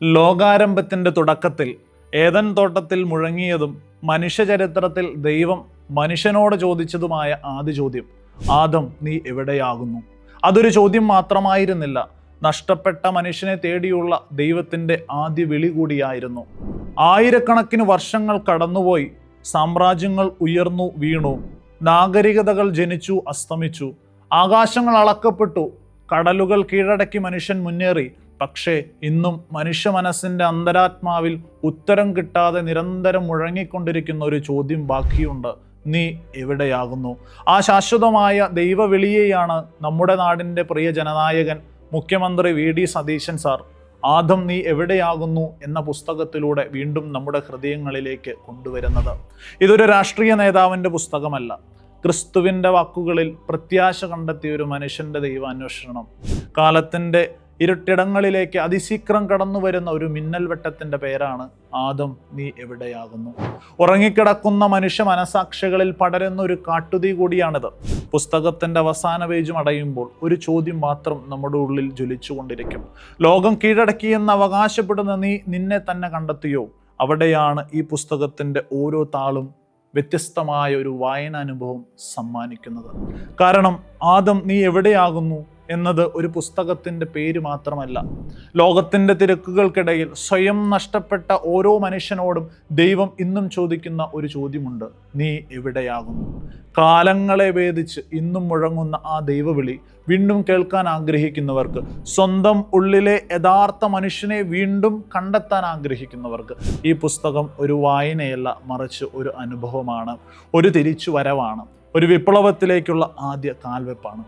ലോകാരംഭത്തിൻ്റെ തുടക്കത്തിൽ ഏദൻ തോട്ടത്തിൽ മുഴങ്ങിയതും മനുഷ്യചരിത്രത്തിൽ ദൈവം മനുഷ്യനോട് ചോദിച്ചതുമായ ആദ്യ ചോദ്യം, ആദം നീ എവിടെയാകുന്നു? അതൊരു ചോദ്യം മാത്രമായിരുന്നില്ല, നഷ്ടപ്പെട്ട മനുഷ്യനെ തേടിയുള്ള ദൈവത്തിൻ്റെ ആദ്യ വിളി കൂടിയായിരുന്നു. ആയിരക്കണക്കിന് വർഷങ്ങൾ കടന്നുപോയി, സാമ്രാജ്യങ്ങൾ ഉയർന്നു വീണു, നാഗരികതകൾ ജനിച്ചു അസ്തമിച്ചു, ആകാശങ്ങൾ അളക്കപ്പെട്ടു, കടലുകൾ കീഴടക്കി മനുഷ്യൻ മുന്നേറി. പക്ഷേ ഇന്നും മനുഷ്യ മനസ്സിൻ്റെ അന്തരാത്മാവിൽ ഉത്തരം കിട്ടാതെ നിരന്തരം മുഴങ്ങിക്കൊണ്ടിരിക്കുന്ന ഒരു ചോദ്യം ബാക്കിയുണ്ട്, നീ എവിടെയാകുന്നു? ആ ശാശ്വതമായ ദൈവവിളിയെയാണ് നമ്മുടെ നാടിൻ്റെ പ്രിയ ജനനായകൻ മുഖ്യമന്ത്രി VD സതീശൻ സാർ ആദം നീ എവിടെയാകുന്നു എന്ന പുസ്തകത്തിലൂടെ വീണ്ടും നമ്മുടെ ഹൃദയങ്ങളിലേക്ക് കൊണ്ടുവരുന്നത്. ഇതൊരു രാഷ്ട്രീയ നേതാവിൻ്റെ പുസ്തകമല്ല, ക്രിസ്തുവിൻ്റെ വാക്കുകളിൽ പ്രത്യാശ കണ്ടെത്തിയ ഒരു മനുഷ്യൻ്റെ ദൈവാന്വേഷണം. കാലത്തിൻ്റെ ഇരുട്ടിടങ്ങളിലേക്ക് അതിശീഘ്രം കടന്നു വരുന്ന ഒരു മിന്നൽ വെട്ടത്തിൻ്റെ പേരാണ് ആദം നീ എവിടെയാകുന്നു. ഉറങ്ങിക്കിടക്കുന്ന മനുഷ്യ മനസാക്ഷികളിൽ പടരുന്ന ഒരു കാട്ടുതീ കൂടിയാണിത്. പുസ്തകത്തിൻ്റെ അവസാന പേജും അടയുമ്പോൾ ഒരു ചോദ്യം മാത്രം നമ്മുടെ ഉള്ളിൽ ജ്വലിച്ചുകൊണ്ടിരിക്കും. ലോകം കീഴടക്കിയെന്ന് അവകാശപ്പെടുന്ന നീ നിന്നെ തന്നെ കണ്ടെത്തിയോ? അവിടെയാണ് ഈ പുസ്തകത്തിൻ്റെ ഓരോ താളും വ്യത്യസ്തമായ ഒരു വായനാനുഭവം സമ്മാനിക്കുന്നത്. കാരണം ആദം നീ എവിടെയാകുന്നു എന്നത് ഒരു പുസ്തകത്തിൻ്റെ പേര് മാത്രമല്ല, ലോകത്തിൻ്റെ തിരക്കുകൾക്കിടയിൽ സ്വയം നഷ്ടപ്പെട്ട ഓരോ മനുഷ്യനോടും ദൈവം ഇന്നും ചോദിക്കുന്ന ഒരു ചോദ്യമുണ്ട്, നീ എവിടെയാകുന്നു? കാലങ്ങളെ ഭേദിച്ച് ഇന്നും മുഴങ്ങുന്ന ആ ദൈവവിളി വീണ്ടും കേൾക്കാൻ ആഗ്രഹിക്കുന്നവർക്ക്, സ്വന്തം ഉള്ളിലെ യഥാർത്ഥ മനുഷ്യനെ വീണ്ടും കണ്ടെത്താൻ ആഗ്രഹിക്കുന്നവർക്ക് ഈ പുസ്തകം ഒരു വായനയല്ല, മറിച്ച് ഒരു അനുഭവമാണ്, ഒരു തിരിച്ചുവരവാണ്, ഒരു വിപ്ലവത്തിലേക്കുള്ള ആദ്യ കാൽവെപ്പാണ്.